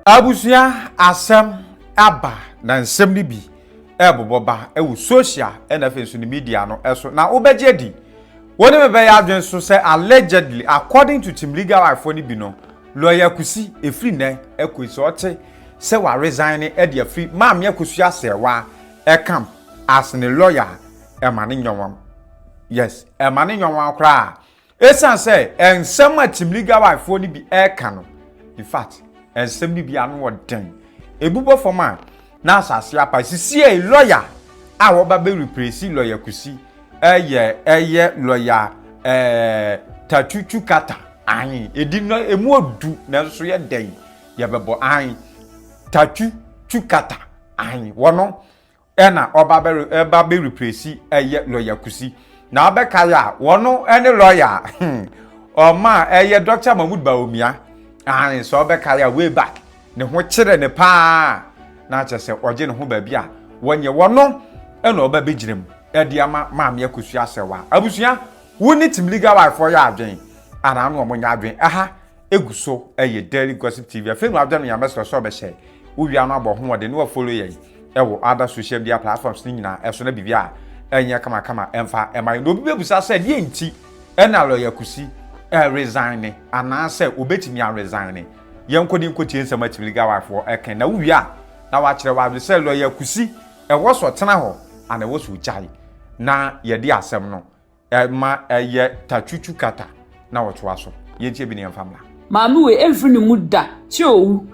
Abusia asem aba na nsem ni bi eboboba ewu social na face ni media no eso na obeje di woni me be ya adwen so say allegedly according to team legal wife ni bi no lawyer Kusi efri ne ekoisi ote say wa resign e de free mam Akosua Serwaa e camp as ne lawyer e mane nyonwam yes e mane nyonwam kra esan say ensem a team legal wife ni bi e ka no in fact ensem ni bi anu woden ebubo forma na asase apa sisi e lawyer a wo ba be replace lawyer Kusi eye lawyer tsikata ayin edi no emu odu na so ye den ye bebo ayin tsikata ayin wono na oba be replace eye lawyer Kusi na obeka ya wono ene lawyer o ma eye Dr. Mahmood Baomia ayin so obeka ya way back ne ho kire ne pa na che se oje ne ho ba bia wonye wono ena oba be girem edi ama maam Akosua Serwaa abusua woni tim legal wife for ya adwen ana no omonya adwen aha eguso eye Daily Gossip TV afenu adwen ya meso so be share uwia no abo ho wode no follow ye ewo other social media platforms ni nyina eso na bibia enye kama emfa emai no bi bebusa say de enti ena lawyer Kusi resign ana say obetimi a resign yenkodi nkoti ensem tim legal wife for eken na uwia na wa kire wa say lawyer Kusi ewo so tena ho ana wo so jai na yedi asem no ma eye tsikata na woto aso yentie bi ne famla manu we every ni muda ti owu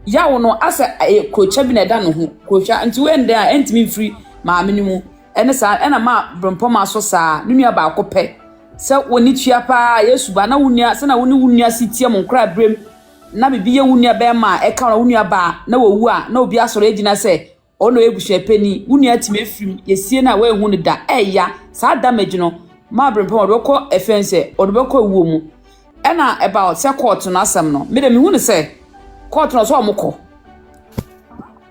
ya wono asa kocha bi na da no ho kocha nti we nda entimi free maame ni mu ene sa ena ma brompo ma so sa nunua ba akopɛ se woni tua pa yesu ba na wunua se na woni wunua sitie mo nkra brem na bibi ye wunua ba ma e ka wunua ba na wowu a na obi asoro egina se ono ebushe peni wunua time frim yesie na we hu ne da eya sa damage no ma brempo odoko efense odobeko wuo mu ena about se court no asem no me de me hu ne se court no so omukọ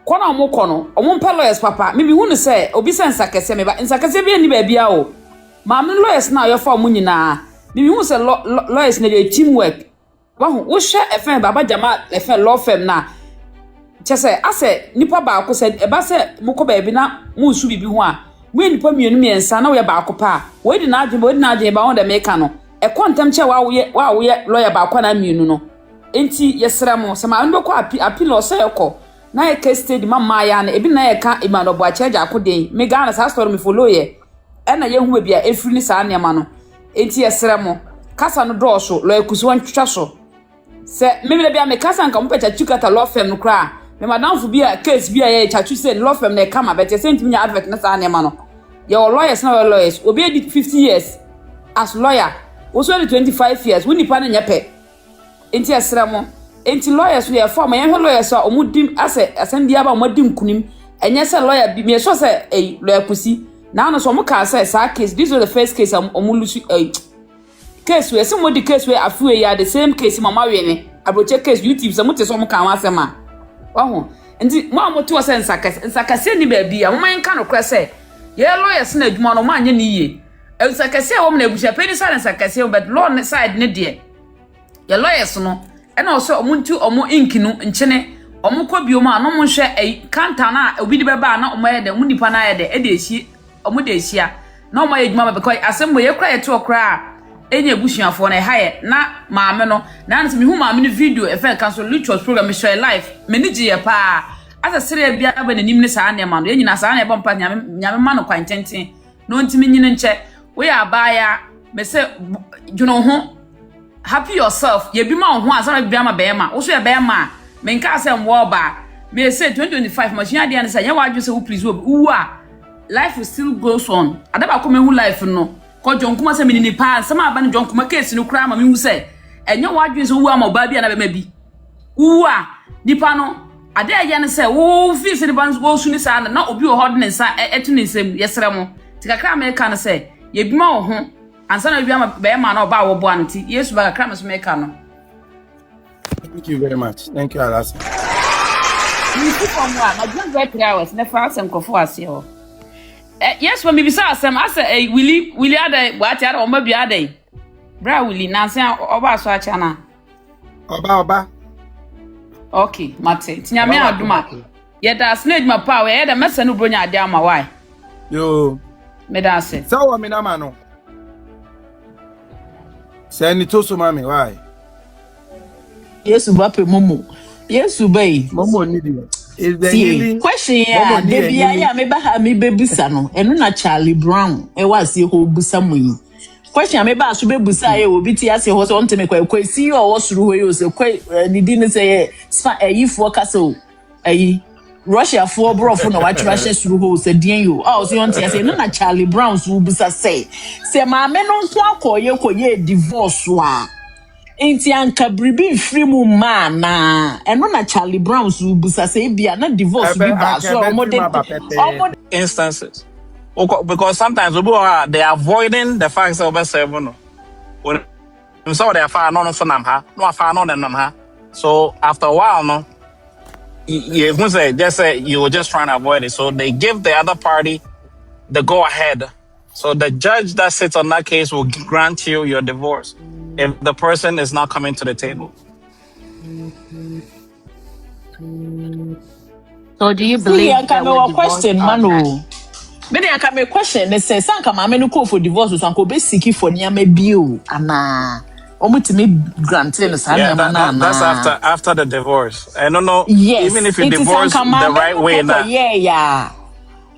kona omukọ no omumpa lawyers papa me hu ne se obi se nsakese me ba nsakese bi ani ba bia o ma me lawyers na yo fa mu nyina me hu se lawyers na dey teamwork wahu wo hwe efen baba jama efen law firm na chese ase nipa ba akọ se e ba se mukọ ba bi na mu su bibi ho a we nipa mienu miensa na we ba akọ pa we di na adwe ba won de meka no e kontam che wa wo ye lawyer ba akọ na mienu no enti yesra mo se ma ndo ko appeal o se yeko na e case study mama ya na ebi na ye ka imano bo acheja akode me Ghana sa story me follow ye e na ye hu bia efri ni sa anema no enti yesra mo kasa no do so lawyer Kusi wan twetwa so se me bia me kasa nka mo pecha tsikata law firm no kra me madam fu bia case bia ye chachu say law firm na kama bet ye sent me advert na sa anema no your lawyers na lawyers obi edi 50 years as lawyer also 25 years we nipa na nyepe enti asramo enti lawyers we form yan lawyers a omudim asem bia ba omudim kunim enye se lawyer bi me so se lawyer Kusi na no so mo ka say sa case this was the first case omulusu case we some the case we afu ya the same case mama we ne abroche case YouTube so mo te so mo ka wasema wahu enti mo amoto se nsakase ni ba bia mo man ka no kra se ye lawyers na adwuma no ma anye ni ye nsakase wo mo na ebusha peni sa nsakase but law side ne de ye lawyers no ena oso omuntu omo inkinu nchene omo kobio ma no mo hwe kanta na obi di beba na omo ye de mu nipa na ye de e de ehie omo de ehia na omo ye adwuma because asem ye kra ye to kra enye busuafo na haye na maame no na nse mi hu maame no video e fe cancel rituals program share live meniji ye pa asa sere bia ba nanim ne saa ne ma no ye nyina saa ne ba mpa nyame ma no kwantenten no ntimi nyine nche we ya baaya me se dwuno ho happy yourself ye bi ma ho asara bia ma be ma wo so ye be ma me nka asem wo ba me se 2025 machine ade an say ye wadwo se wo please wo a life will still goes on adaba ko me hu life no ko jonkuma se me ni pa sama aba ne jonkuma case no kra ma me hu se enye wadwo se wo ama ba bia na be ma bi wo a nipa no ade ye ne se wo fi se ni ban wo su ni sa na obi o hod ne sa etu ni nsem yesere mo tikakra me ka no se ye bi ma wo ho ansa na bia ma be ma na oba wo bo anti yesu ba kakra me so me ka no. Thank you very much. Thank you, Alasa. You keep on one. I just got 3 hours. Never ask them for us here. Yes, when me say some, I say, Willie, ade, what ya, or maybe ade. Bra Willie, Nancy, oba so achana. Oba. Okay, mate. Tinyame Aba aduma. baako. Yeda snake ma pa we yeda mesa no bronya ade ama why? Yo. Me da say. Sa wa mi na ma no. Say ni to so mami, why? Yesu bape momo. Yesu bay. Momo ni di. Is the See, healing? question ya de bia ya me ba ha me bebusa no. Eno na Charlie Brown. E wa se ho busa mo yi. Question me ba so bebusa ye obi ti ase ho so nteme kwa si o wo suru ho yo se kwa ni di ne say yifo kasa o. Ayi Russia for brofo na watch Russia suru ho se dien yo. Ah so yon ti ase no na Charlie Brown so busa say. Se ma me no nso akoye divorce wa. Inti anka bribi free mu man na eno na Charlie Brown so busa say bia na divorce bi ba so omo instances. Because sometimes they are avoiding the fact that seven. When so they are far no far no. So after a while, no, you just say you were just trying to avoid it. So they give the other party the go ahead. So the judge that sits on that case will grant you your divorce if the person is not coming to the table. So do you believe that would question manu? Me dey aka me question ne say sanka ma me no call for divorce so sanka be seek for niam bio ana omutimi grant no sa Yeah, na that's after the divorce. I don't know. Yes. Even if you divorce the right way now. Yeah.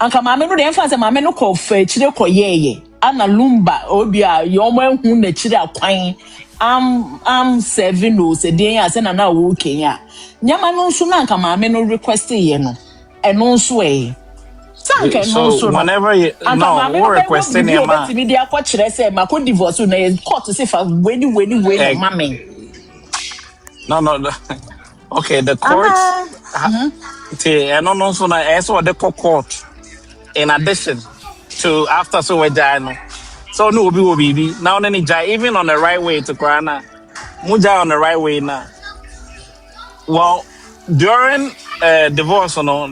Anka ma me no dey emphasize ma me no call for chire koye ana lumba obi a yo mo hu na chire akwan am serving no se den ya se na wo Kenya nyama no nso na anka ma me no request ye no eno nso So whenever you we're requesting him, media court say my divorce na court say for weni mama. No. Okay, the court. I don't know. So now, so the court. In addition to after so we die, so no will be now. Then even on the right way to Ghana, muja on the right way now. Well, during divorce, no,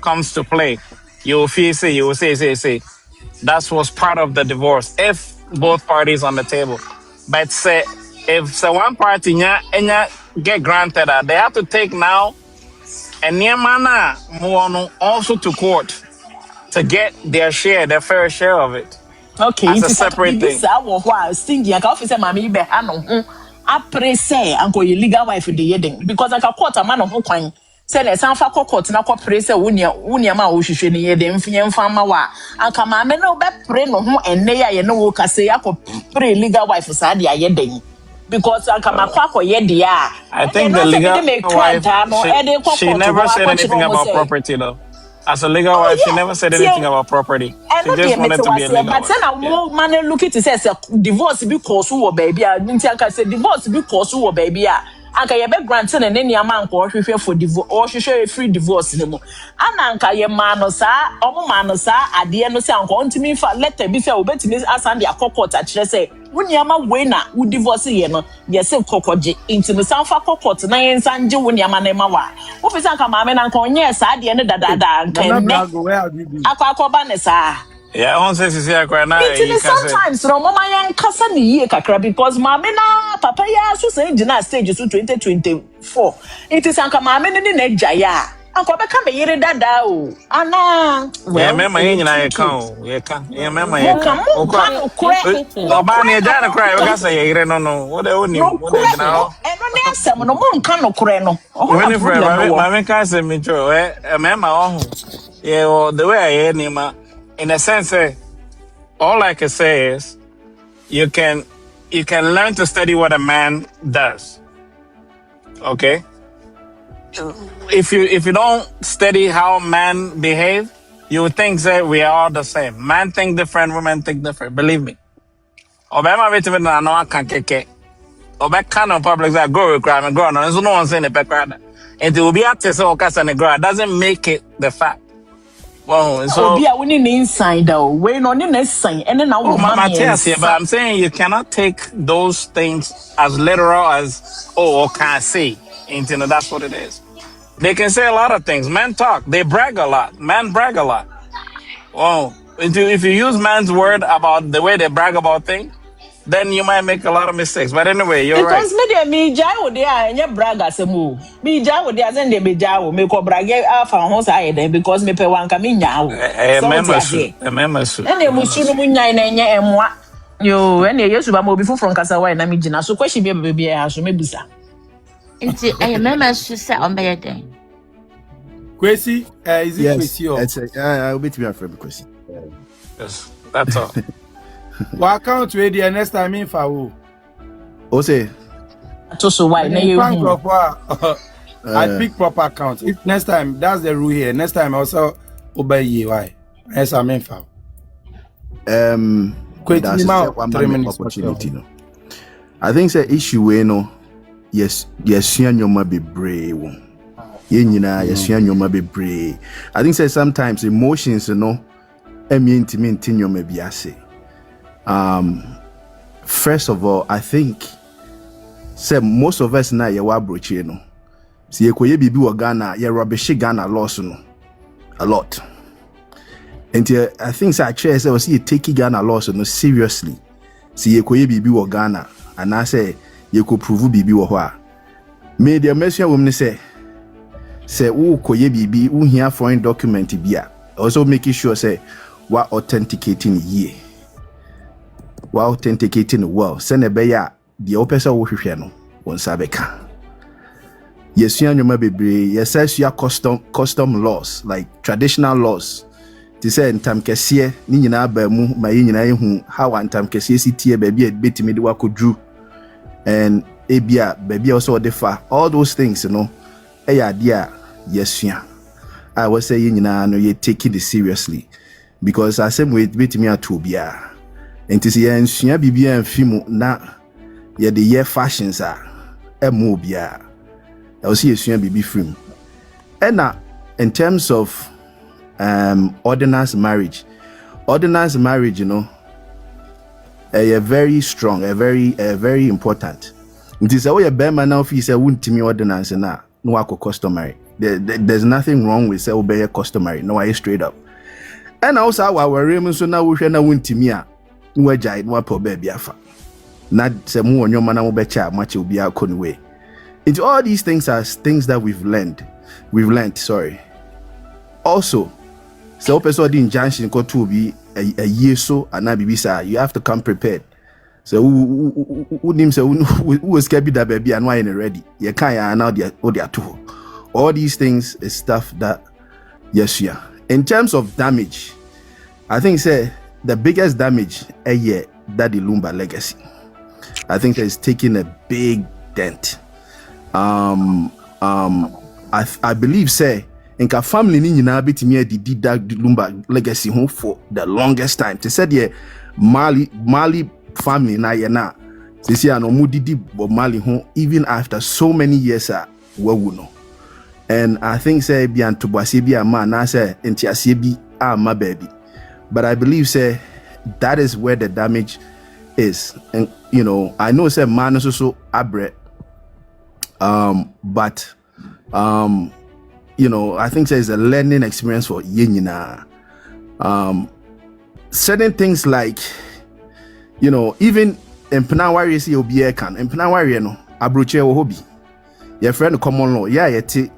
comes to play. You will say. That was part of the divorce if both parties on the table. But say if one party get granted that, they have to take now and also to court to get their fair share of it. Okay, as a separate thing. Uncle legal wife the yedding because I can court a man of who say let's have a court na ko praise wunia ma wo hwehwe ne ye dem fie mfama wa anka ma me no be pray no ho enne ya ye no wo kase akọ pray legal wife sa de aye den because anka ma kwa ye de a I think the legal wife she never said anything about property though. As a legal wife, she never said anything about property. She just wanted to be a legal wife. But then man look at it says divorce because who baby nti anka say divorce because who baby anka ye be granted and any man ko hwehwe for divorce or hwehwe free divorce ne mo ana anka ye man no sa omo man no sa ade no say anka ontimi fa letter bi say obetimi asande akokot a kire say wuniama we na wo divorce ye no ye say kokoje intimi san fa kokot na ye sanje wuniama na ma wa wo fi anka ma me na anka onye sa ade ne dadada anka ne akwa ne sa. Yeah, I want to say sometimes no mama yan kasa ni ye kakra because mama na papa ya so say gina stage so 2024 it is anka mama ni na jaya anka be ka me yire dada o ana well me ma yin na ye kan o ye kan ye me ma ye kan o ba ni ja na cry we ka say yire no what they oni what they now e no ne asem no mo nka no kure no when if mama ka say me tro me ma o yeah the way I hear ni ma in a sense, all I can say is you can learn to study what a man does. Okay? If you don't study how men behave, you would think that we are all the same. Men think different, women think different. Believe me. Obama vitamin na no kan keke. Oba kan on public that go require me go on. So no one saying the background. And it will be active so okasa ne grow. Doesn't make it the fact. Well, so be a winning inside though. We no need sign and then now but I'm saying you cannot take those things as literal as or can say. That's what it is. They can say a lot of things. Men talk, they brag a lot. Men brag a lot. Well, if you use man's word about the way they brag about things, then you might make a lot of mistakes. But anyway, you're because right. me jai wo dey anya braga semu. Me jai wo dey azen dey me jai wo me ko braga afa ho sa then because me pe wanka me nya wo. Remember so. And musu no munya na enye emwa. Yo, and yesu ba mo bi foforo nkasa wa na me gina. So question be baby e so me bisa. Nti I remember she said on by day. Kusi, is it Yes, Kusi or? it's I'll be to be a friend Kusi. Yes, that's all. What account we the next time in for? Ose, To so why na you. I pick proper account. If next time, that's the rule here. Next time also obey you. Why? Next time in for. Quit that's now. one 3 minutes opportunity. No, I think the issue we no. Yes, nyoma be brave. Yes, nyoma be brave. I think say sometimes emotions, you know, nyoma be ase. First of all, I think say most of us na ye wa broche no. Si ye koye bibi wo Ghana, ye rubbish Ghana loss no. A lot. And I think say actually say was ye take Ghana loss no seriously. Si ye koye bibi wo Ghana and I say you could prove bibi wo ho a me the messia woman say wo koye bibi wo hia foreign document bia also making sure say wa authenticating ye wa authenticating well send be ya the opesa wo hwehwe no won sabeka yesua nyoma bebre yesasua custom laws like traditional laws to say ntam kese ni nyina ba mu ma yi nyina ehu how ntam kese si tie ba bia betimi de wakodru and ebia baby also differ all those things, you know. Dear yesua I was saying no you take it seriously because I same way with me at bia and to see ensua bibia and fimu na ye the year fashions are emo bia I will see yesua bibi film and in terms of ordinance marriage, you know, a very strong, a very important. It is a bema now if you say wouldn't me ordinance na no wako customary. There's nothing wrong with say obey customary. No, I straight up. And also our Raymond so now we shall not win to me. No jai no po baby afa. Not say more on your man will betcha much will be our way. It's all these things are things that we've learned. Sorry. Also, so person injunction go to be a year so and now be you have to come prepared. So who name say who was scared that baby and why ain't ready? You can't now they are two. All these things is stuff that yes yeah. In terms of damage, I think say the biggest damage a year that the Lumba legacy. I think that is taking a big dent. I believe say Nka family ni nyina betimi did that Lumba legacy home for the longest time. They said yeah Mali family na ye na sisi ano mu didi Bob Marley home even after so many years wawu no. And I think say bi antobase bi ama na say entiase bi ama baby. But I believe say that is where the damage is. And you know, I know say man so abre but you know, I think there's a learning experience for yenyina. Certain things like, you know, even in Penawari see obi can in Penawari no abroche wo hobby. Your friend common law, yeah, yeti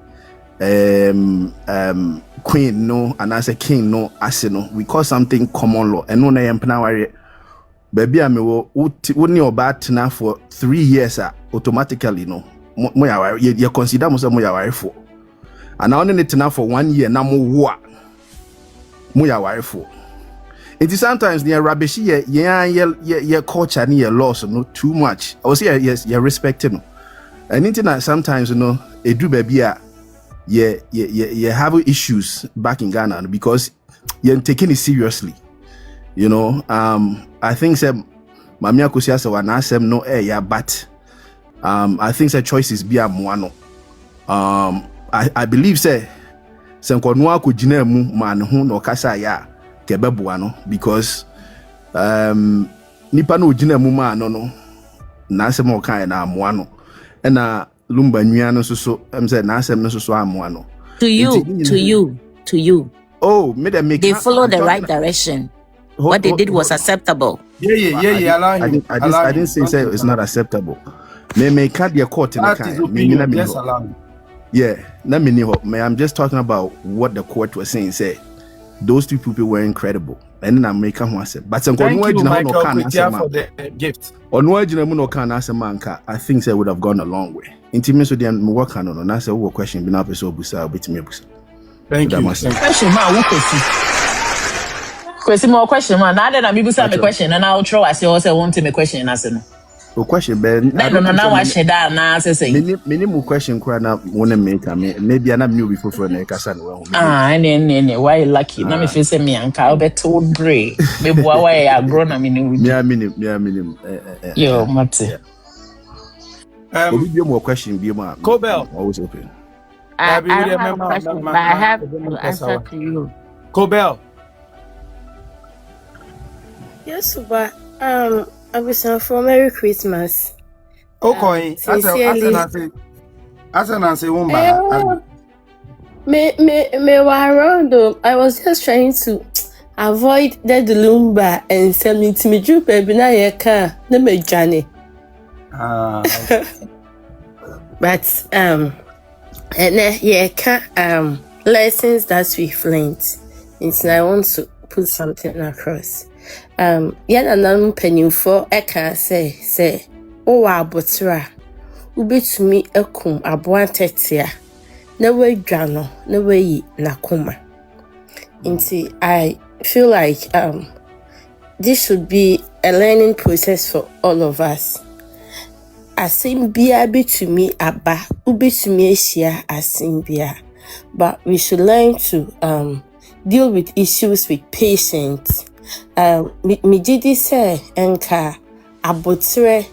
queen no and as a king no ase no. We call something common law. And no na in Penawari baby ame wo ni oba tena for 3 years automatically no. Mo ya you consider mo say mo ya ware for. And I only need to know for 1 year now more for. It is sometimes the rubbish your culture and your laws no too much. I was here yes you're respecting. And internet sometimes you know it do baby you have issues back in Ghana because you're taking it seriously. You know, I think say Mami Akosua say wana asem no yeah but I think the choices be a moano. I believe say nkonwa ko gina mu man ho no kasa ya kebeboa no because nipa no gina mu ma no na asem o kan na amoa no na lumba nwia no so say na asem no so amoa no to you oh me they follow the right direction. what they did was acceptable. Yeah. Allow him. I didn't say it's not acceptable. Me can't be court in the kind. Just allow him. Yeah, I'm just talking about what the court was saying. Say those two people were incredible, and then I make one say. But some thank you, Michael, for the gift. On no can answer manka. I think they would have gone a long way. Intimacy with them work on and answer what question been up so busa bit me busa. Thank you. Question man, what question? Question more question man. Now that I'm able to question, and I'll throw. I say also want to make question. I say no. The question, Ben. No. Now I share that. Now I say. Minimum question. Kwana wanna make. Maybe I'm not new before for Nkansah. Ne. Why you lucky? Now me feel say me anka. I bet to brave. Maybe why I grown a minimum. Yeah, minimum. Yo, Mate. Be more question. Be more. Kobel. Always open. I have a question, but I have to answer to you. Kobel. Yes, but I was for Merry Christmas. Okay, as an answer, me were around though. I was just trying to avoid the lumba and send me to me drew baby na yeka na me Johnny. But and yeka lessons that we've learned. And I want to put something across. Yana nan pennyfo eka say wa abotra ubetumi ekum aboantetea na wadwa no na wayi nakoma. Nti I feel like this should be a learning process for all of us. Asimbia betumi aba ubetumi ehia asimbia, but we should learn to deal with issues with patience. Me didi say enka abotre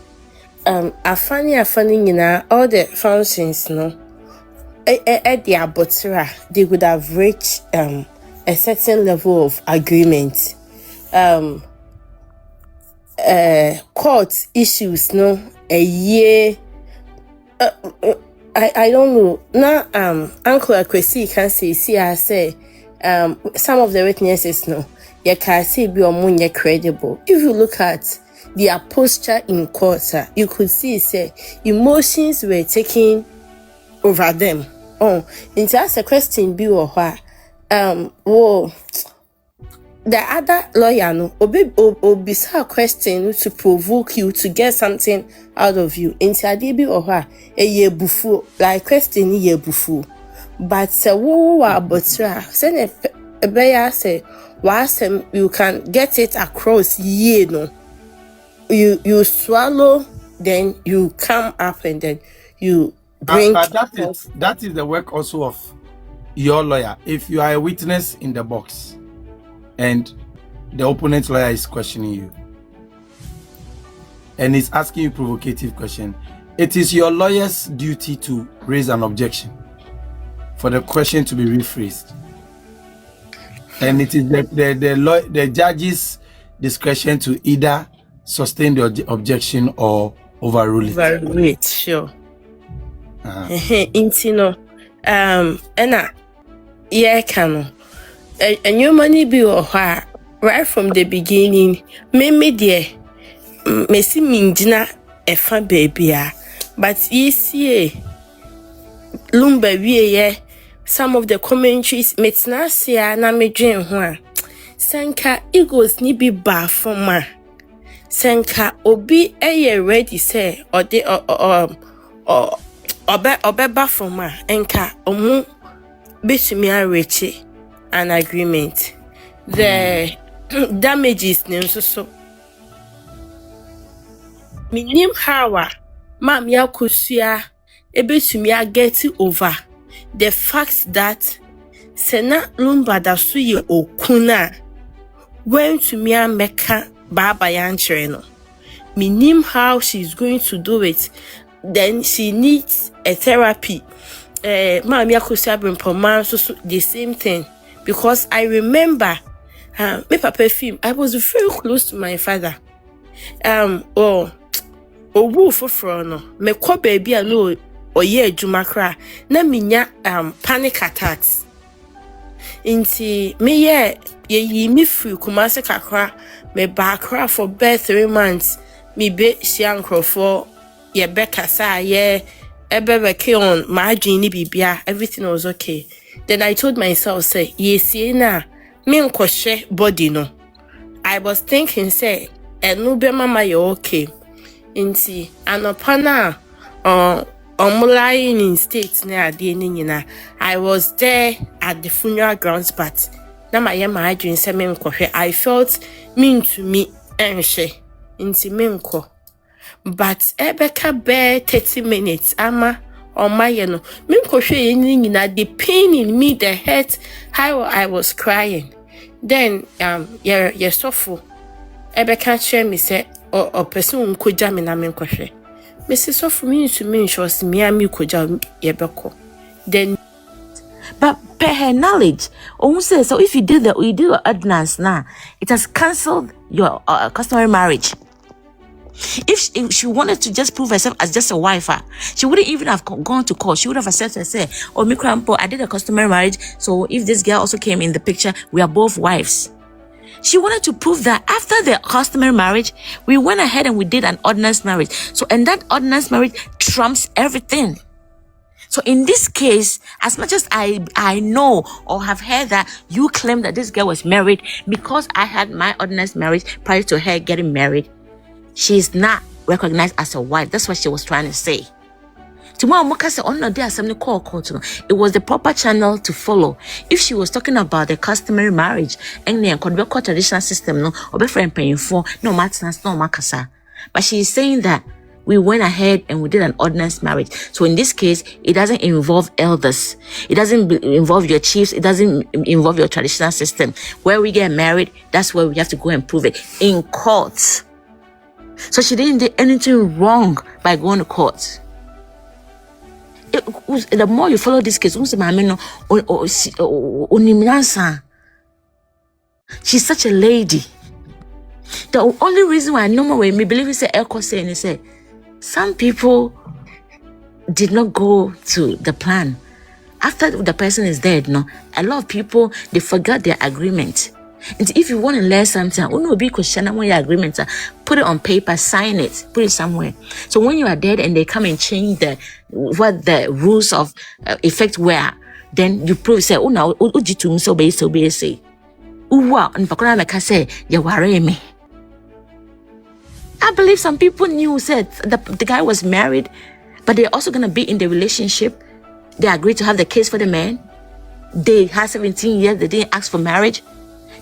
afani nyina all the functions no the abotra they would have reached a certain level of agreement. Court issues no a year I don't know now. Uncle Kusi can say some of the witnesses no you can see be more credible. If you look at their posture in court, you could see say emotions were taking over them. Oh, into ask a question be or what whoa the other lawyer no obi a question to provoke you to get something out of you. Into a be or what a year before like question ye before. But wo abotra send a bear say once you can get it across ye no you swallow, then you come up and then you bring that is the work also of your lawyer. If you are a witness in the box and the opponent lawyer is questioning you and is asking you provocative question, it is your lawyer's duty to raise an objection for the question to be rephrased. And it is the judge's discretion to either sustain the objection or overrule it. Overrule it, sure. Intino, and your money be or right from the beginning. Me dear, Messi Minjina a fan baby, but ye see Lumba ye. Some of the commentaries metnasia na medwen ho a senka egos ni bi ba foma senka obi ready say ode obeba foma enka omu betumi areche an agreement. The damages ne so minim hawa mam Akosua ebetumi get over the fact that Sena Lumba Dasuye Okuna went to Mia Mecca Baba Yanchereno. Minim how she's going to do it. Then she needs a therapy. Mami Akosua Brimpoman so the same thing. Because I remember me papa film, I was very close to my father. Woo for no. Me ko baby I know oye jumakra na minya panic attacks. Inti me ye me free Kumasi kakra me bakra for birth 3 months me be siankro for ye beka sa ye ebebe on my genie bibia everything was okay. Then I told myself say yes na me nkoshe body no. I was thinking say enu be mama you okay. Inti anopana lying in states near the I was there at the funeral grounds, but now my dream I felt mean to me and she into minko. But Ebeka bear 30 minutes, ama on my minko the pain in me, the hurt, how I was crying. Then you're so full. Ebeka share me say or person could jam in a minko. Mrs. So me to me, she was me and me could then. But per her knowledge, say so if you did the ordinance now, it has cancelled your customary marriage. If she wanted to just prove herself as just a wife, she wouldn't even have gone to court. She would have accepted say, oh, me grandpa, I did a customary marriage, so if this girl also came in the picture, we are both wives. She wanted to prove that after the customary marriage, we went ahead and we did an ordinance marriage. So, and that ordinance marriage trumps everything. So in this case, as much as I know or have heard that you claim that this girl was married because I had my ordinance marriage prior to her getting married, she is not recognized as a wife. That's what she was trying to say. It was the proper channel to follow. If she was talking about the customary marriage and the Kwadwo traditional system, no, or be friend paying for no matters, no makasa. But she is saying that we went ahead and we did an ordinance marriage. So in this case, it doesn't involve elders. It doesn't involve your chiefs. It doesn't involve your traditional system. Where we get married, that's where we have to go and prove it in court. So she didn't do anything wrong by going to court. The more you follow this case, she's such a lady. The only reason why I know way me believe is Akosua some people did not go to the plan. After the person is dead, no, a lot of people they forgot their agreement. And if you want to learn something, your agreement, put it on paper, sign it, put it somewhere. So when you are dead and they come and change what the rules of effect were, then you prove say, oh no, so be say, I believe some people knew said the guy was married, but they're also gonna be in the relationship. They agreed to have the case for the man. They had 17 years, they didn't ask for marriage.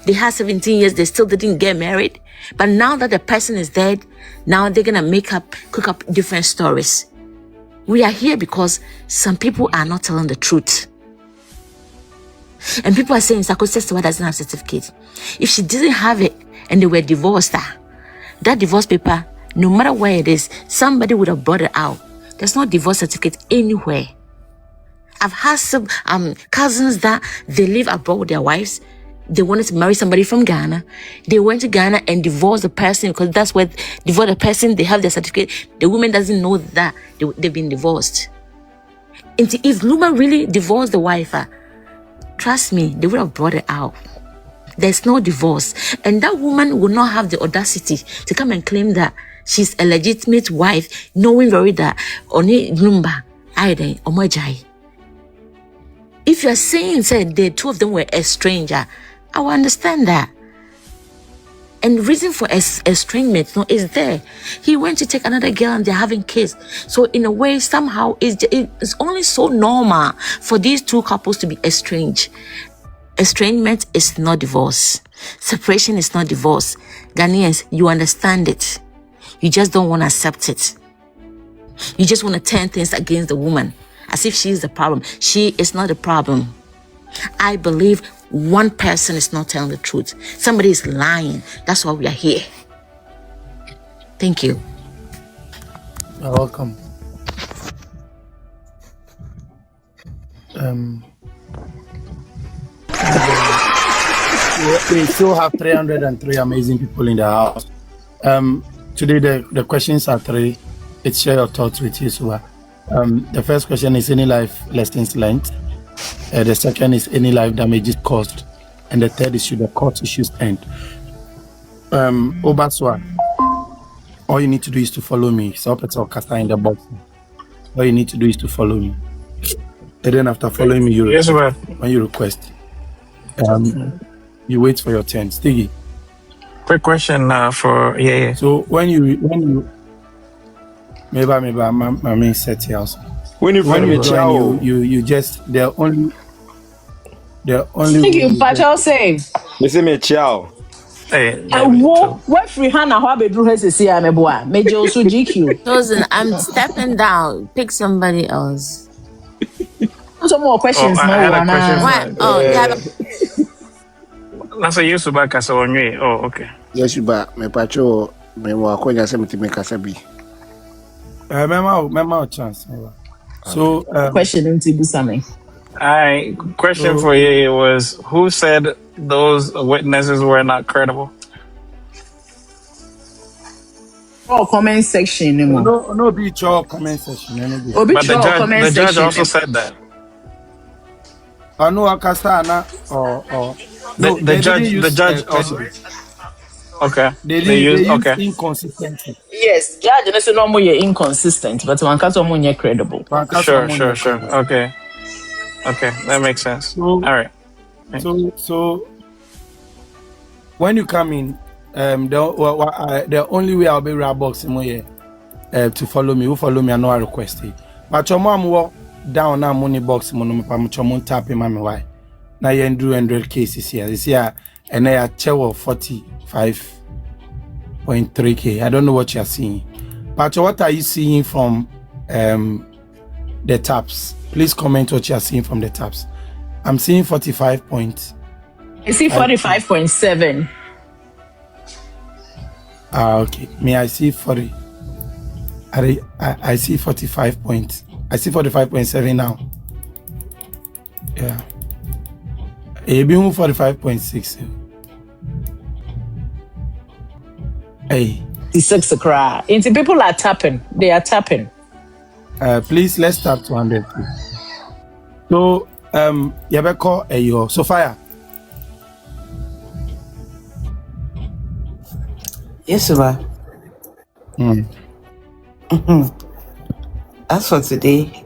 They had 17 years, they still didn't get married. But now that the person is dead, now they're gonna cook up different stories. We are here because some people are not telling the truth. And people are saying Serwaa doesn't have certificate. If she didn't have it and they were divorced, that divorce paper, no matter where it is, somebody would have brought it out. There's no divorce certificate anywhere. I've had some cousins that they live abroad with their wives. They wanted to marry somebody from Ghana. They went to Ghana and divorced the person because that's where divorce the person, they have their certificate. The woman doesn't know that they've been divorced. And if Luma really divorced the wife, trust me, they would have brought it out. There's no divorce. And that woman will not have the audacity to come and claim that she's a legitimate wife, knowing very that only Lumba, Aiden, Omojai. If you're saying said the two of them were a stranger, I will understand that. And the reason for estrangement is there. He went to take another girl and they're having kids. So in a way, somehow, it's only so normal for these two couples to be estranged. Estrangement is not divorce. Separation is not divorce. Ghanaians, you understand it. You just don't want to accept it. You just want to turn things against the woman as if she is the problem. She is not the problem. I believe one person is not telling the truth. Somebody is lying. That's why we are here. Thank you. You're welcome. We still have 303 amazing people in the house. Today the questions are 3. It's share your thoughts with you, Serwaa. The first question is any life lessons learned. The second is any life damages caused and the third is should the court issues end. Obaswa, all you need to do is to follow me. So Kasa in the box. All you need to do is to follow me. And then after following me, you Yes, sir. when you request, you wait for your turn. Stiggy. Quick question for yeah. So when you maybe I mean set here also. When you join, you just the only Thank you, Pacho say. me say me ciao. Hey, What free Hannah how be do her say am boy. Major also GQ. Chosen, I'm stepping down. Pick somebody else. Some more questions I no had a one. question. What? Oh, yeah. That's a use back as on you. Oh, okay. Yes, but me pacho me wa kwenya se meti me kasa bi. Mema chance. So Question into Busame. Question for you was who said those witnesses were not credible? Oh, comment section. No be your comment section. But the judge also said that. I know Akasana or the judge also. Okay. They use okay. inconsistency. Yes, judge and say no more inconsistent, but one can't more credible. Sure. Okay, that makes sense. So, all right. So when you come in, the only way I'll be boxing here to follow me. Who follow me? I know I request it. But your mom walk down now money box money pam tap him why. Now you do 100 cases here. This year and I chair 45.3K. I don't know what you're seeing. But what are you seeing from the taps? Please comment what you're seeing from the taps. I'm seeing 45 points. I see 45.7. Okay. Me, I see 40. I see 45 points. I see 45.7 now. Yeah. A be 45.6. Hey. The 6 cry. Into people are tapping. They are tapping. Please let's tap 200. So Yabeko Ayo Sophia. Yes, sir. As for today,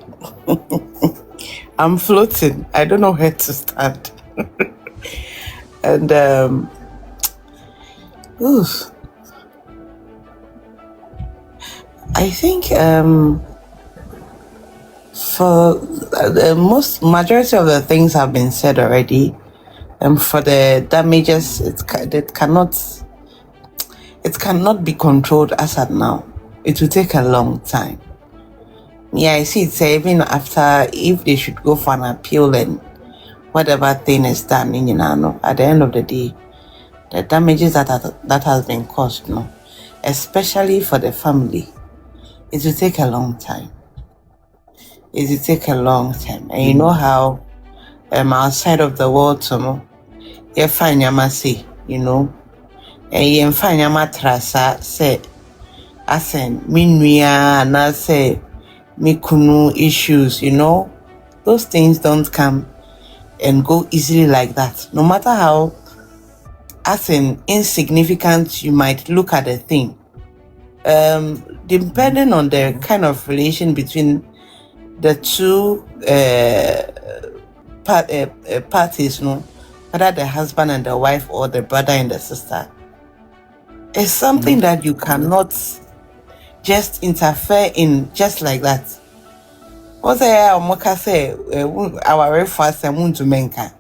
I'm floating. I don't know where to start. And I think for the majority of the things have been said already. For the damages, it cannot be controlled as at now. It will take a long time. Yeah, I see it's even after, if they should go for an appeal and whatever thing is done, at the end of the day, the damages that has been caused, especially for the family, it will take a long time. It will take a long time. And you know how outside of the world, you find Yamasi, and you find Yamatrasa, say, Asen, Minria, and I say, Mikunu issues, those things don't come and go easily like that. No matter how insignificant you might look at a thing, depending on the kind of relation between the two parties, whether the husband and the wife or the brother and the sister, it's something that you cannot just interfere in just like that. What say our very fast to menka.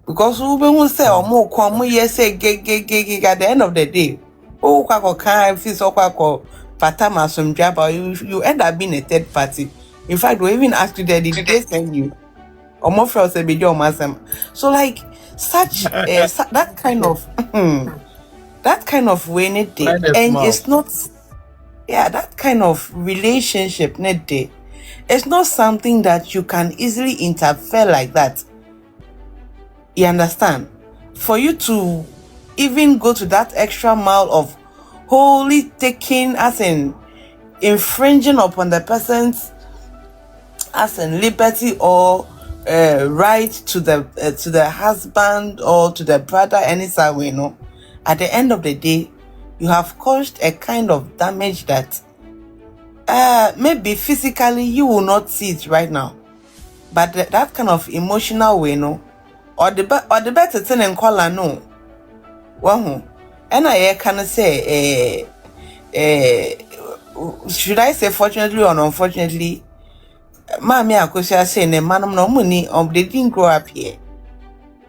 Because we will say or more come say at the end of the day. Oh, can't feel so patama some job, or you end up being a third party. In fact, we even asked you that did they send you? Or more for us a bit. So like such that kind of way and it's not that kind of relationship it's not something that you can easily interfere like that. You understand? For you to even go to that extra mile of wholly taking infringing upon the person's liberty or right to the husband or to the brother any way, no. At the end of the day, you have caused a kind of damage that maybe physically you will not see it right now, but that kind of emotional way, no, or the better thing in color, no. Well, and I can say, should I say fortunately or unfortunately, Mami Akosua say ne manum no money they didn't grow up here.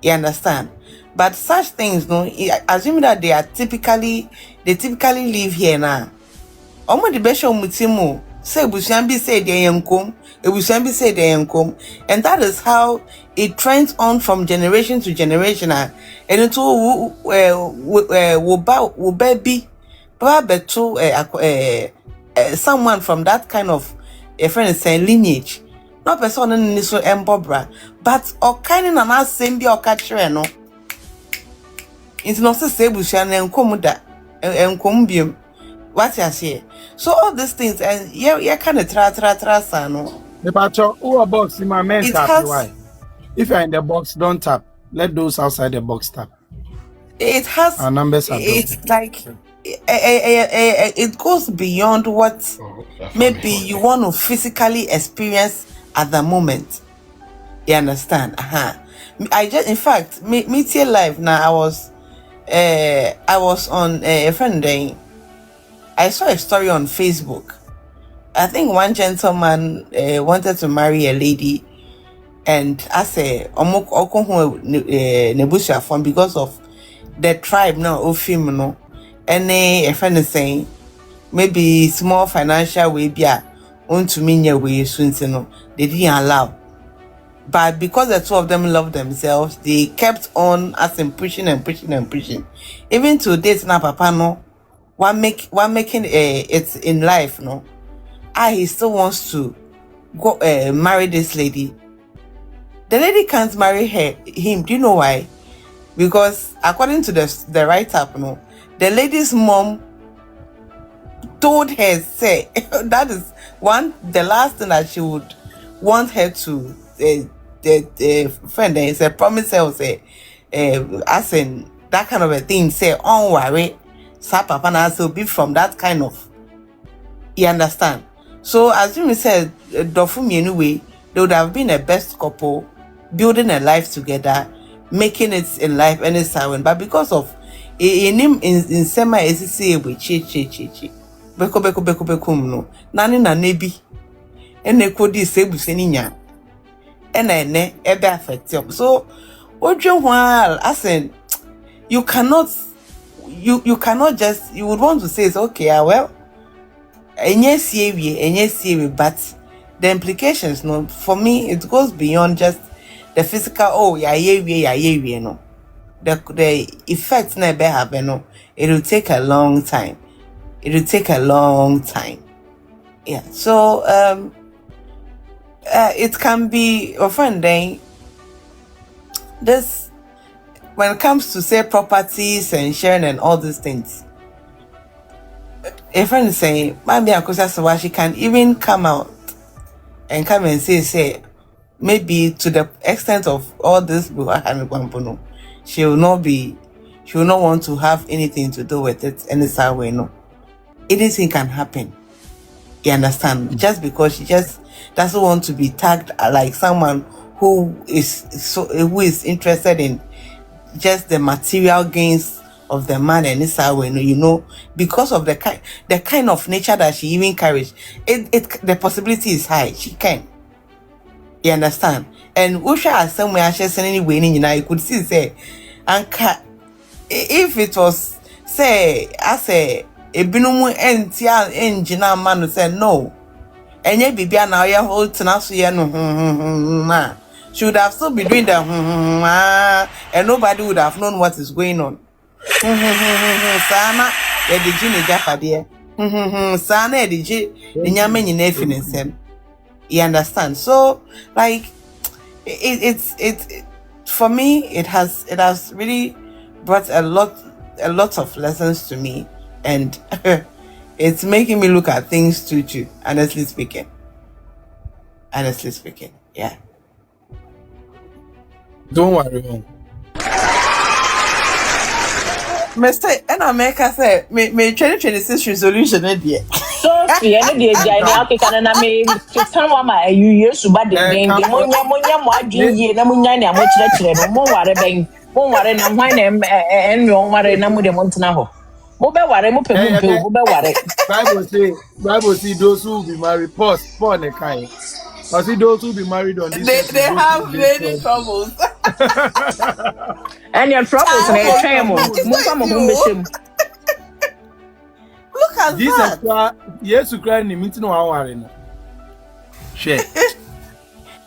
You understand? But such things, no, assuming that they typically live here now. Omo the besho mutimu say busiambi say they yankom, busiambi say they yankom, and that is how it trends on from generation to generation. And it will baby to someone from that kind of a friend saying lineage. No person in this embobra, but or kind of na same be or catch no. It's not to say busian and comuda and combium. What you say? So all these things and yeah kind of tra no. The patcho who a box in my men tap why? If you're in the box, don't tap. Let those outside the box tap. It has our numbers are it's like it goes beyond what maybe you want to physically experience at the moment. You understand? I just, in fact, me here live now. I was on a friend day. I saw a story on Facebook. I think one gentleman wanted to marry a lady, and I say nebusia from because of the tribe now of him no. And a friend is saying maybe small financial way be to me way soon no they didn't allow. But because the two of them love themselves, they kept on as in pushing. Even to date now, Papa no one making it in life, no. He still wants to go marry this lady. The lady can't marry him. Do you know why? Because according to the write-up, no, the lady's mom told her, say, that is the last thing that she would want her to, the friend, is a promise her, say, as in that kind of a thing, say, don't worry, Papa will be from that kind of, you understand? So, as you said, Dofumi anyway, they would have been a best couple, building a life together, making it in life any silent, but because of in sema esisi we chi beko no nani na nebi ene kodi sebu seninya ene ebe affect you. So odwe hwa asen you cannot just, you would want to say it's okay, well enye siewe, but the implications, no, for me it goes beyond just the physical, no. The effects never happen, no. It will take a long time. Yeah. So it can be offending. This when it comes to say properties and sharing and all these things. A friend is saying, maybe Akosua she can even come out and come and say, maybe to the extent of all this, she will not want to have anything to do with it any way, no. Anything can happen. You understand? Just because she just doesn't want to be tagged like someone who is interested in just the material gains of the man and this way, you know, because of the kind of nature that she even carries, the possibility is high. She can. You understand? And Usha somewhere she said anyway, you could see say, Anka, if it was say I say a binumu entia engineer man who said no, and yet be now your whole tenacia no she would have still been doing the and nobody would have known what is going on. Sana ediji japade sana ediji nyame nyina efinisem. You understand? So like it for me it has really brought a lot of lessons to me, and it's making me look at things too, honestly speaking. Yeah. Don't worry. Mr. And America say me 2026 resolution idea. So see any day jai ni akeka na me fitan wa ma ayu yesu ba de den de monya mo adwin ye na monya ne amokyere kyere no mo ware ben mo ware na hwan na en no ware na mo de mo ntena ho mo be ware mo pe mo be ware. Bible say those who be married pause for the kind. I see those who be married on this. They have many troubles. And your troubles na try mo fa mo ho be Look at Jesus that. Yes, you cry ni minti no aware no. Share.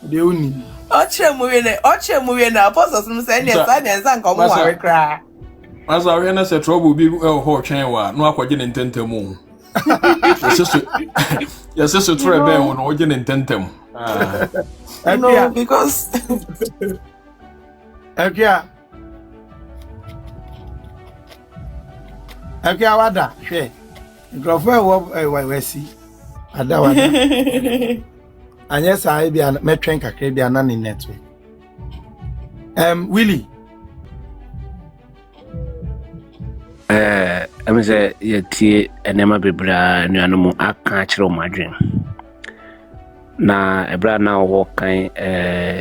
De uni. Oche mu we na apostles no say ne sa ne nsa nko mo ware kra. Asa we na say trouble bi ho twen wa no akwaje ne ntentemu. Yes, so try ben won oje ne ntentem. No, because Akia wada share. Microphone we see. Ada wada. Anya sai bia metwen kakra bia na ne network. Willie. I'm say yeti enema bebra nuanom aka kire o madwen. Na ebra na wo kan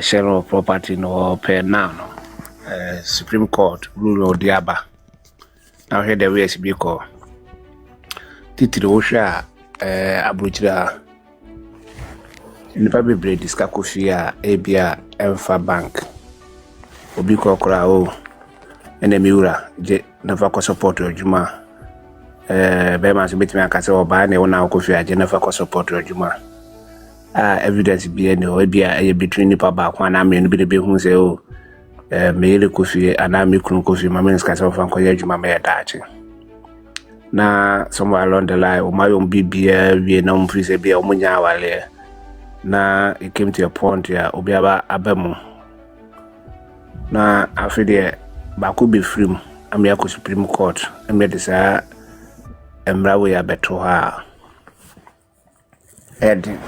share of property no pay now no. Supreme Court rule odiaba. Now here the way be call. Titiri wo hwa abrochira nipa bebre diska Kusi a ebia emfa bank. Obi kokora o ene miura je nafa ko support ojuma be ma so betimi akase oba na wona Kusi aje nafa ko support ojuma evidence bi ene o bia e between nipa ba kwa na me no bi de be hu se o me le Kusi ana me kunu Kusi ma me skase ofa ko ye ojuma me daache na somewhere along the line o mayo bibia wie na mfrise bia o munya wale na it came to a point ya obi aba abamu na afide ba ko be free amia ko Supreme Court amia de sa emrawe ya beto ha ed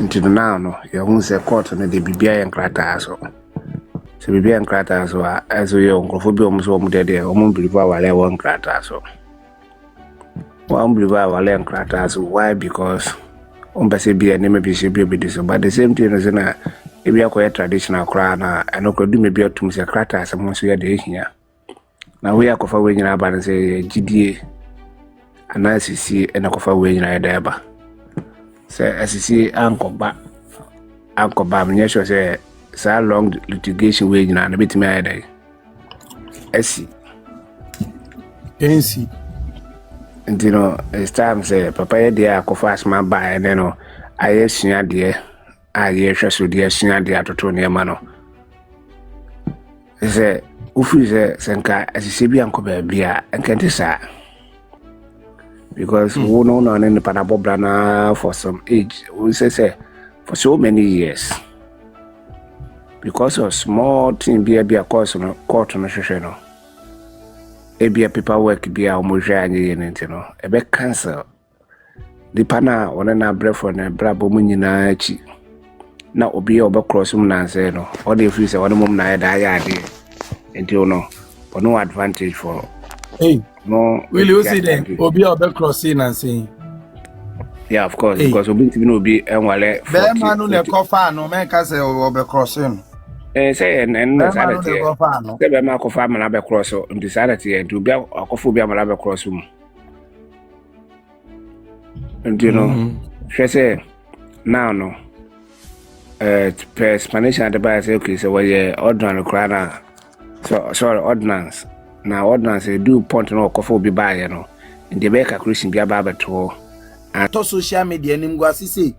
until now no ya hu se court na de bibia ya nkrata so se bibia nkrata so aso ye onkrofo bi omso omdede omo believe wale won nkrata so wa believe wale nkrata so why because ombase bia ne maybe she be this but the same thing is na ebi akoya traditional kra na enokro du mebi atum se krata asem so ye de ehia na we akofa we nyina ba se gidie anasisi enakofa we nyina ye da ba se asisi ankoba mnye sure say so long litigation we nyina na betimi aye dai esi NC you know it's time say papa ye dia akofa asma ba ene no aye sua de aye hwe so de sua de atoto ne ma no say ufi senka asisi bi anko ba bia enkente sa because we no in the Panabobana for some age we say for so many years because of small thing be a course no court no hwehwe no e be paperwork be a omohwe anye yente no e be cancel the pana one na brefo na brabo mu nyina achi na obi obe cross mu na say no all the free say one mum na da ya ade until no no advantage for no will you see them obi obe crossing and saying yeah of course because obi ti no be enwale be manu le kofa no me ka say obe crossing say and sanity say be ma kofa ma na be cross on sanity and obi akofo bi ma na be cross mu and you know she say now no explanation the by say okay so we ordinance crana so sorry ordinance now ordinance do point no kofo bi bae no ndi be ka Christian bi aba beto to social media nim go asise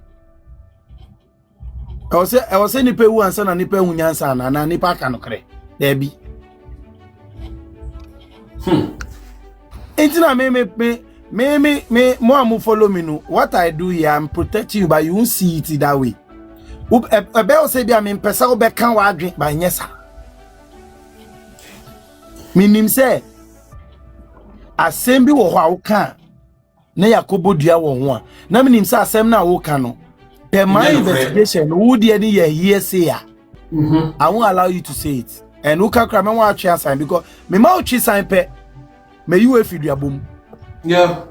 I was saying nipa wu ansa na nipa hu nyansa na nipa aka no kre da bi It's not me more am follow me no what I do here I'm protecting you but you won't see it that way ebe say bia me pesa obe kan wa adwen ba nyesa minim say asem bi wo ho a wo kan na yakobo dua wo ho a na minim say asem na wo kan no per my investigation wo de ni ye hear say a I won't allow you to say it. And who can cry? I want to sign because me mouth sign pe. May you if you boom. Yeah.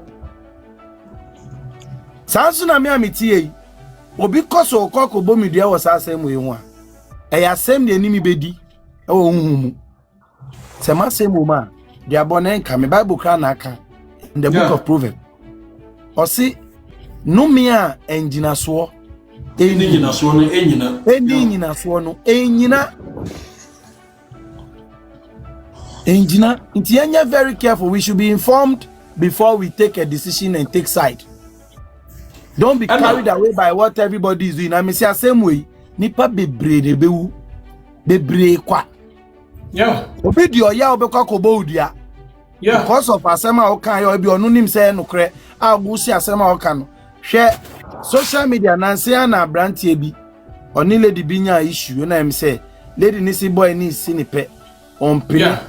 Sansuna me amiti obi koso okoko bomi dia was asem we ho a. E ya sem de enimi bedi e wo humu. Se ma sem wo ma dia bonen ka me Bible kra na aka in the book of Proverbs. Osi no me a engina so Engina so no enyina. Engina so no enyina. Engina, it's very careful. We should be informed before we take a decision and take side. Don't be carried away by what everybody is doing. I mean, say the same way. Nipa bebre kwa. Yeah. Obidio ya obekwa kobo udia. Yeah. Because of asema okan ya obi onu nim say no kre. Agusi asema okan no. Hwe social media nanse na brantie bi. Oni lady binya issue na em say lady ni si boy ni si ni pe. On pre. Yeah.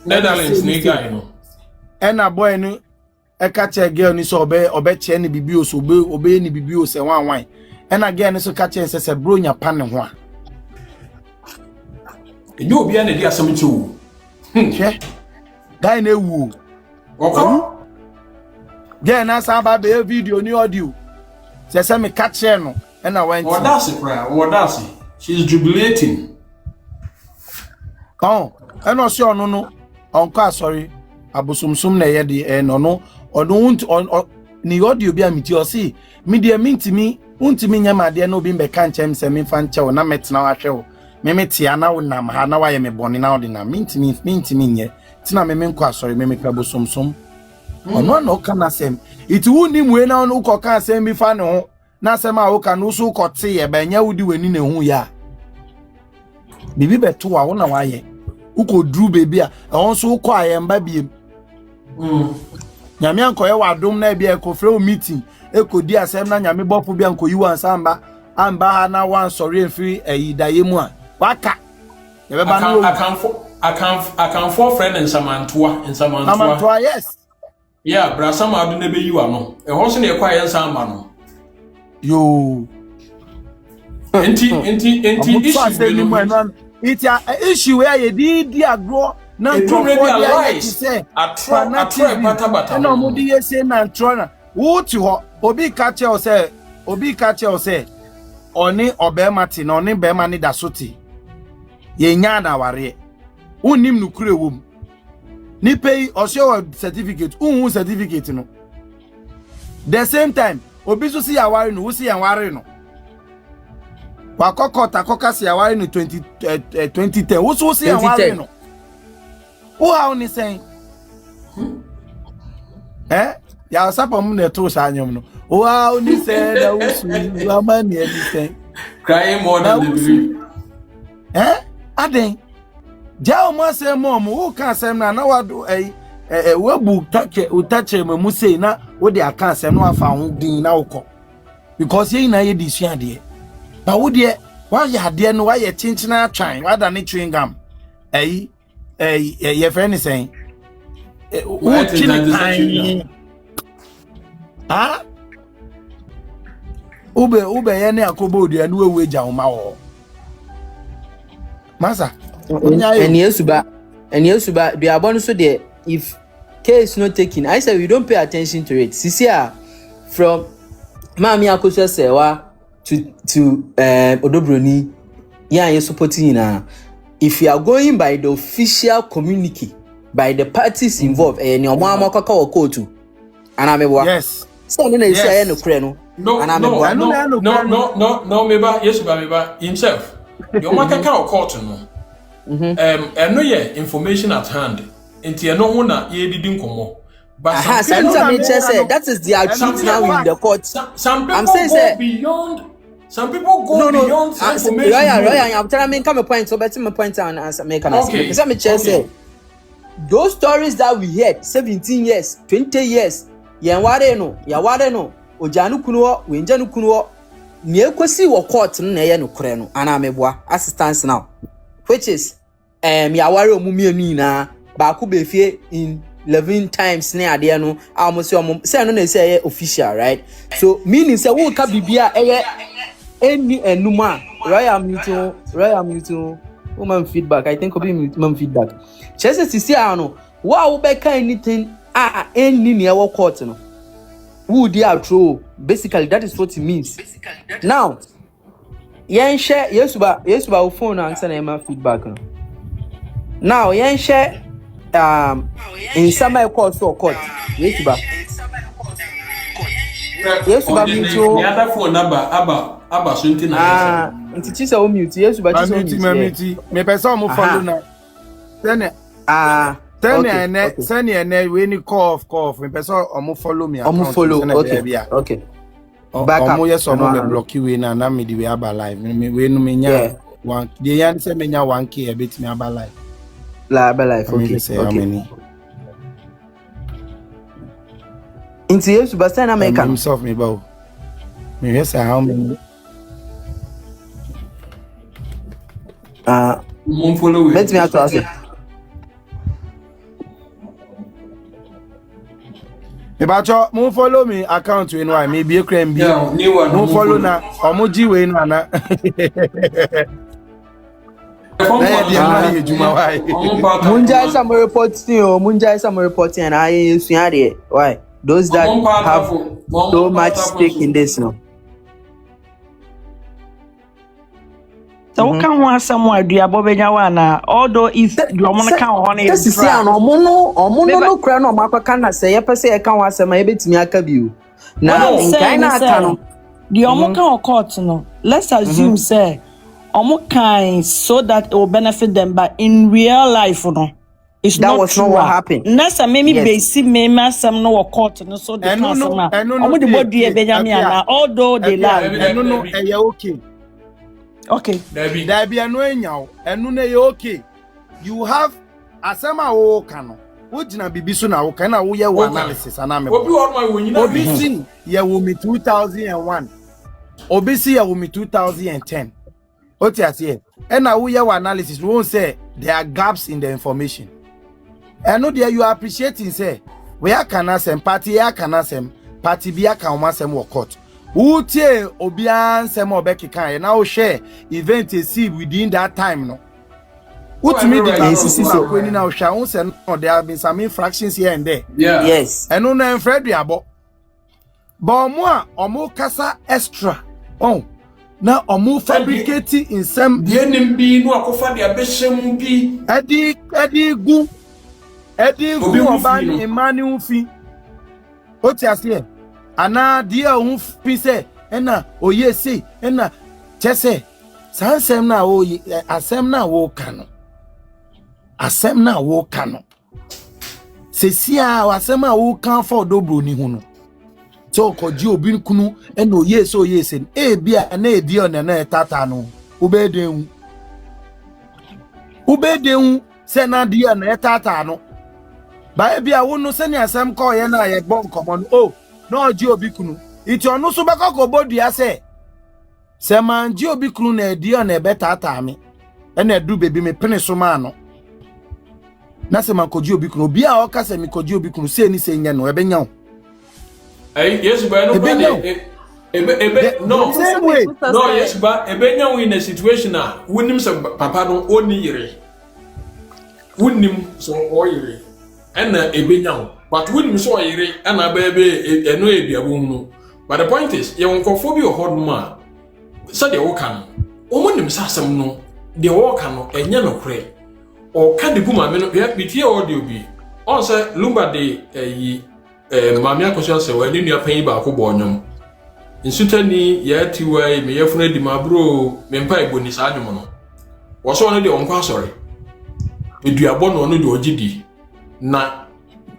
Netherlands ni guy no. Ena boy no e ka che girl ni so obe che ni bibi o so obe ni bibi o se wan. Ena girl ni so ka che se bro nya pa ne ho a. Enyo obi na di asem che wo. Hwe. Guy na wu. Okay. Girl na sa ba be video ni audio. Se me ka che no ena went. What does it cry? What does it? She's jubilating. Oh, eno se onu no onko sorry. Abosomsom na ye de no ni audio bi amiti o si media mintimi untimi nyama de na obi mbeka nchem se me fa nche na metena wa hwe o me tia na wonam ha na wa ye me bone na odi na mintimi nye tina me nko asori me ka abosomsom ono na oka na sem iti wuni mwe na ono uko ka sem bi fa ne ho na sem a oka no so uko te ye ba nya wudi wani na hu ya bibi beto wa wona wa ye uko dru baby a won so uko ayemba biem nyame anko ye wadom na bia ekofre o meeting ekodi asem na nyame bofo bia anko yiwa ansamba amba ha na wan sorry enfiri ayidaye mu a waka ye be ba no I can for friend in Samantua. Yes. Yeah, bra sama adu na be yiwa no e ho so na e kwa ye nsamba no yo enti it's an issue where you did agro na no mudi ye say na trona wo ti ho obi ka che o say oni obema ti na oni bema ni da soti ye nya na ware unim nu kure wom ni pay o show certificate unhu certificate no the same time obi so si ya ware no wo si ya ware no wakokota kokasi ya ware no 2010 wo so si ya ware no who how ni saying ya sapa mu na to sa anyom no who how ni say da usu amani anything crying more than the believe aden ja o mo say mom who can say na wado webu utache mu say na wo de aka say no afa ho din na wokọ because ye na ye di sua de ba wo de wa ya de no wa ye chinchina atwan wa da ne chewing gum your friend is saying what ube yene akobo de anu ewe ja homa wo masa eni esuba be abon so there if case not taken I say we don't pay attention to it sisia from mami Akosua Serwaa to Odobroni yeah you supporting na if you are going by the official communique by the parties involved any omo akaka wo court and amebo yes so no na say no kre no no meba yes ba meba himself the omo akaka wo court no no ye information at hand enti no ho na ye didi nkomo but that is their truth now in the court. Some people go beyond. Some people go beyond information. I'm telling you, come a point. So, better my point and answer. Make an answer. Because I'm say those stories that we heard 17 years, 20 years. Ya ware no. Ojanu kuno, wenjanu kuno. Ni ekosi wo court na ye no kore no. Ana meboa assistance now, which is ya ware omumienu na ba ku be fie in 11 times na ade no almost say no na say official, right? So meaning say wo ka bibia eye eni enuma Royal Mutu. Woman feedback. I think will be mum feedback. Chese sisi ano. Wow, beka anything any near our court no. Who they are true. Basically, that is what it means. Now, yen share yesuba phone answer na feedback no. Now, yen share in some court or court. Yesuba. Yesuba Mutu. The other phone number aba sunti na. Nti chisa o mute yesuba chisa o mute. Me person mo follow na. Then send ene we ni call me person omo follow me account follow okay back up omo yes omo be block we na me di we aba live we no me nya one dey yan say me nya 1k e bit me aba live okay into yesu ba say na me kan himself me ba me yes how many mon follow we let me ask you Ebacho, mo follow me account we no me be crem bi. Mo follow na omo ji we no ana. Munja some reporting and I usua there. Why? Those that have so much stake in this no. So can one somewhere do abobenya wana although if you want to count on it this is an omo no kra no makaka na say yepese e kan wasema ebetimi aka biu na nkaina aka no the omo kan court no let's assume say omo kan so that it will benefit them but in real life no it's that not was true. Not what happened. Nasa maybe base me masam no court no so the council omo the body e benyame ana although they lie no okay. Okay. Debi anu enyaw. Enu na ye okay. You have asema wo kano. Wo gina bibi so na wo kan na wo ye wo analysis ana me. Obi on my wonyina. Obi si ye wo me 2001. Obi si ye wo me 2010. Oti ase. E na wo ye wo analysis we won't say there are gaps in the information. Enu there you are appreciating say we akana sem party akana sem party bi aka wo masem wo court. Utie obian sem obeki kan na o share event see within that time no. Utimi the so when na o share on say no there have been some infractions here and there. Yeah. Yes. Eno na enfred abo. Ba omo kasa extra. Oh. Na omo fabricating in some the NMB no akofa de abehjem bi. Edi gu obani emani ufi. Oti ase ana dia hu pise ena oye se ena chese sansem na o asem na wo kano sesia asem a wo kan for dobro ni hu no so koji obi kunu ena oye se e bia na edi ona na tata no ubeden se na dia na tata no ba bia wo no se ni asem ko ye na ye gbon komo no no ji obi kunu iti onu so beka ko bodua se man ji obi kunu na edi ona ebeta ata mi na edu bebi me pene so ma no na se man ko ji obi kunu obi a o ka se mi ko ji obi kunu se ni se nya no ebenya o yes ba no ebe no same way no yes ba ebenya we in a situation a wonim se papa no oni yire wonim so o yire na ebenya but when so yire ana bebe eno eduabo no but the point is ye wonkofo bi ohodoma so de wo kan omonim sasem no de wo kan no enye no kre o ka de buma me no bitie audio bi on say lumba de yi mami Akosua se wa ni nua pan ba ko bo onyom insutani ye tiwai me yefuna di mabro me mpa iboni sa adwom no wo so no de onkwa sorry eduabo no no de ogidi na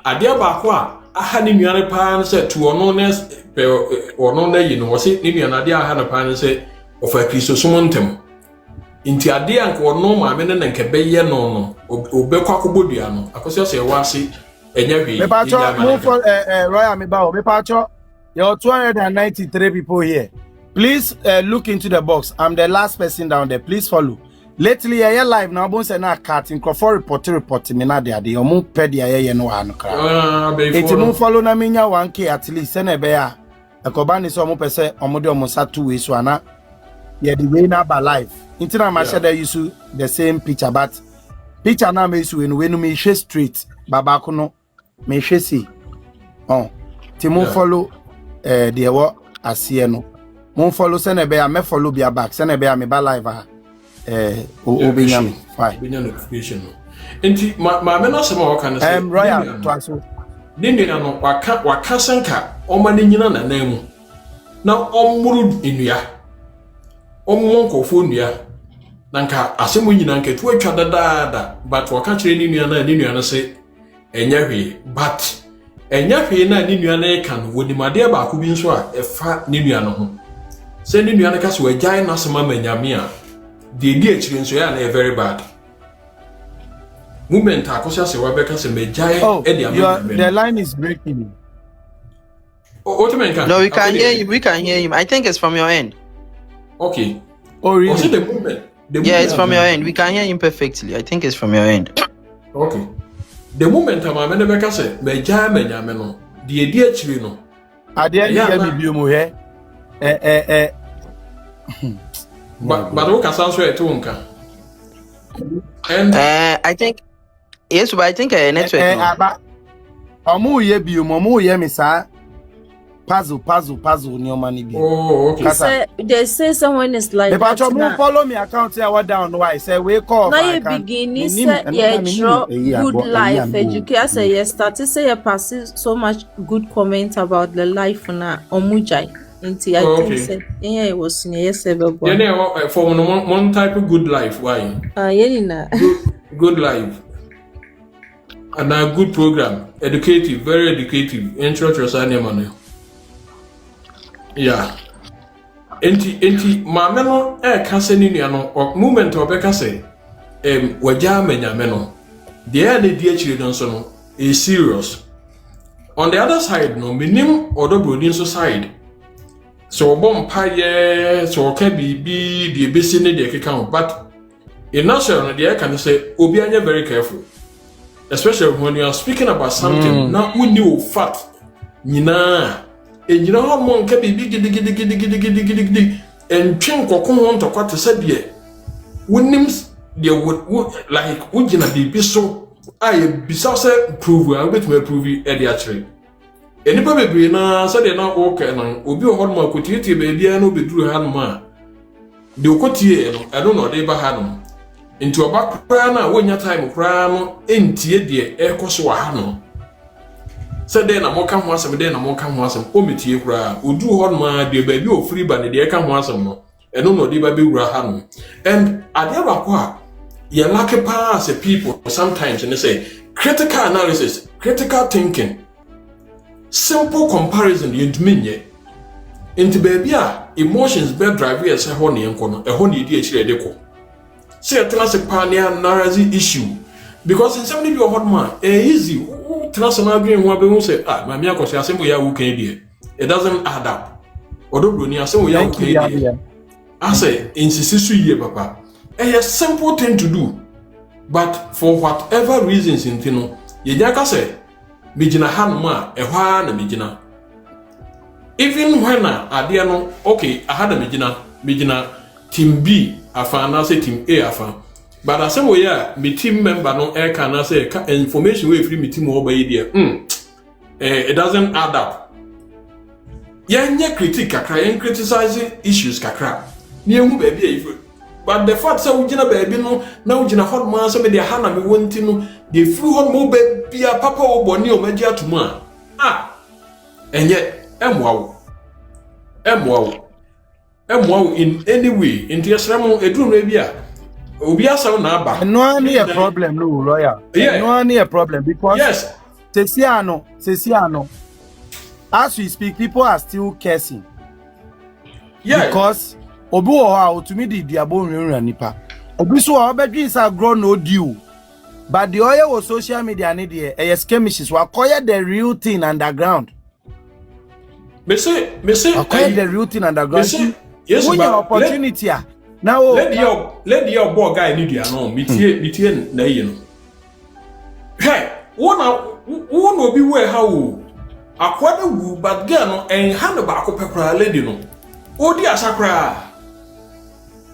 adia ba ko a aha ni nuane pa se to ono na yi no wose ni nuane adia aha na pa ne se ofa Kristo somontem inti adia nko ono ma me ne nke beye no obekwa akobodua no Akosua se wase enya hwe me pacho move for Royal me ba me pacho there are 293 people here. Please look into the box. I'm the last person down there. Please follow. Lately, I live now. Bon say na cat in Crawford report me na there. The omo pedia ye no anu kra. Eti mo follow na me nya 1k at least. Se na be ya. Ekobani so omo pese omo de omo sa 2 ways so ana. yeah, the way now by life. Into na share there use the same picture, but picture now me use when me share straight. Baba kono me share see. Oh, Timo follow the what asiye no. Mon follow send be me follow be back. Send be me ba live obinyam. Fine. Obinyam notification no. Enti ma me no se ma waka no say. Royal to aso. Nindua no waka sanka oma ne nyina na nan mu. Na omuru enua. Omonkofo nua. Nanka asemu nyina nka tu atwa dadaada but waka kire ne nua na se enya hwe but enya hwe na ne nua na eka no wonimade ba ko bi nso a efa ne nua no ho se ne nua na ka so agyan na sema manyame a de di akire nso ya na very bad moment Akosua Serwaa beka se magyan e de the line is breaking. No, we can hear him. We can hear him. I think it's from your end. Okay. Oh, really? Was it the movement? Yeah, it's from your end. We can hear him perfectly. I think it's from your end. Okay. The moment I'm a man beka se magyan manyame no de di akire no ade ya mi bi mu he but we can answer it to nka. And I think yes, but I think network. Aba omu ye bi omu ye mi sa puzzle ni o mani bi. Oh, okay. They say someone is like the patch mu follow me account here what down why say we call now you begin say good life education say you start to say you pass so much good comment about the life na omujai. I think say yeah it was yes everybody. Yeah, for one type of good life why? Good life. And a good program, educative, very educative. Introduce money. Yeah. Enti maame no ka se ni nua no moment obeka se wagya manyame no de ya ne di akire no so no is serious. On the other side no minim odobrodi so side. So bom paye so ka bibi de besi ne de keka but in national no de can say obi anya very careful. Especially when you are speaking about something now we knew fact nyina enjina ho mo nka bibi gidi en twen kokon ho to kwate se de wonim de like wogina bibi so aye bisa se prove a bit me prove e de actually enipa bebre na se de na o ka na obi ho mo akotieti beebia na obeduru ha no ma de okotie no e no de ba ha no nti obakra na wonya time kra no entie de ekoso wa ha no se de na moka ho asem de na moka ho asem o metie kra odu ho no ma de ba bi o free ba ne de ka ho asem no eno no de ba be wura ha no and ade ba ko a ye lack pa as a people sometimes and they say critical analysis, critical thinking, simple comparison you ntmenye into baby a emotions be drive you say ho ne enko no e ho ne di akire de ko say tena se pa ne anarazi issue because in somebody be hot man easy tena se na green ho abehu say mami Akosua asem ya wo kan die it doesn't add up odobro ni asem ya wo kan die I say insisisu ye papa a simple thing to do but for whatever reasons intino ye jaka say mijina hanuma ehwa na mijina even when ade no okay I had a mijina team B afana say team A afa but asem we ya me team member no e can na say information we free me team oba ye it doesn't add up yenye critique kakra yen criticizing issues kakra ni ehu ba bia ifu but the fact say ugina baby no na ugina hot man say me dey ha na me wonti no dey free hot mo ba bia papa wo boni o magi atuma enye emwawo in any way into yesremo eduru na bia obi asaw na aba no any a problem no lawyer no any a problem because yes Sesiano as we speak people are still cursing because obi wo ha otumi di diabo nwenwa nipa obi so obedwin sa grow no deal but the oil was social media ne de skirmishes wa koye the real thing underground me say koye the real thing underground yes but opportunity now let your boy guy need you no metie na yi no hey wona obi we ha wo akwada wu but girl no en ha no ba ko pekra lady no odi asakra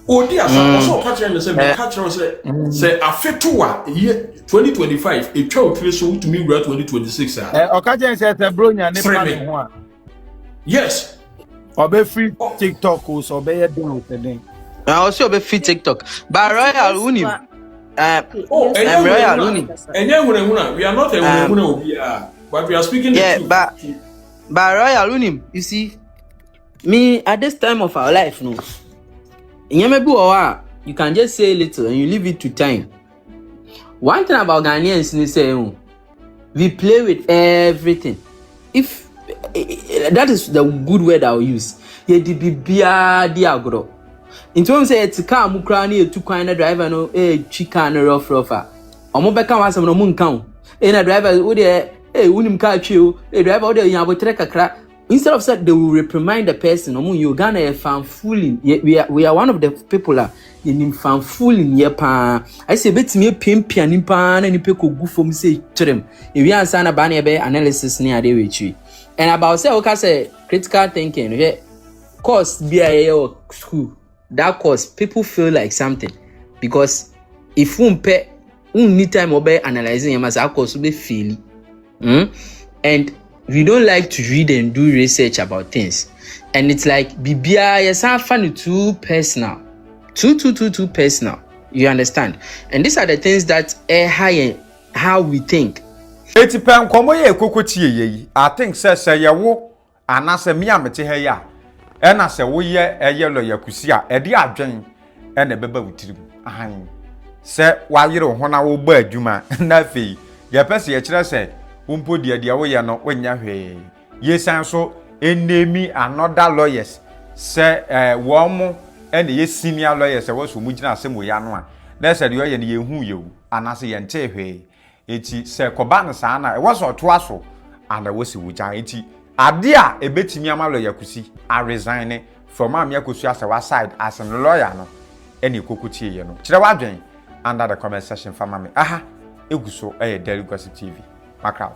Odi asa also catch and say catch and say afetua year 2025 a child so to me 2026 Okajen say the bronya ne plan ho a. Yes. Obe free TikTok o so be do with the thing. I also be free TikTok. But Royal Unim. Royal Unim. We are not a but we are speaking the truth. But Royal Unim, you see, me at this time of our life, no. You can just say a little and you leave it to time. One thing about Ghanaians is say we play with everything. If that is the good word I'll use. Ye di bibia di agro. In terms say it's car mukrani to kind driver no chicken rough rougher. Omo beka wa some no mun kan. Na driver wo de unim car chiu, driver wo de yan botre kakra. Instead of that, they will reprimand the person. You Ghana a fan fooling. We are one of the people in fan fooling. I say, bet me a pimp and impan and you go for me say to them. If you answer a banner analysis near the retreat. And about say critical thinking, course BIA school. That course people feel like something because if need time or analyzing them as our course will be feeling. And we don't like to read and do research about things. And it's like, Bibia, yes, I'm funny too personal. Too personal. You understand? And these are the things that how we think. I think say ya wo anase me amete ha ya. E na se wo ye eyelo ya Kusi a e de adwen e na beba wutirim. Ahan. Se wa yire ho na wo ba adwuma na fei. Ya pese ye kire se umpo dia wo ye no wonya hwe. Yesan so enemy another lawyers. Se wo mo e na ye senior lawyers wo so mu gina asem wo ya no a. Na se de yo ye ne ye hu ye wu anase ye nte hwe. Eti se koba no sa na e wo so to aso and wo si wuja eti ade a ebetimi amalo ya Kusi a resign from am Akosua Serwaa side as a lawyer no ene kokotie ye no kire wadwen under the comment section fama me aha eguso Daily Gossip TV McBrown.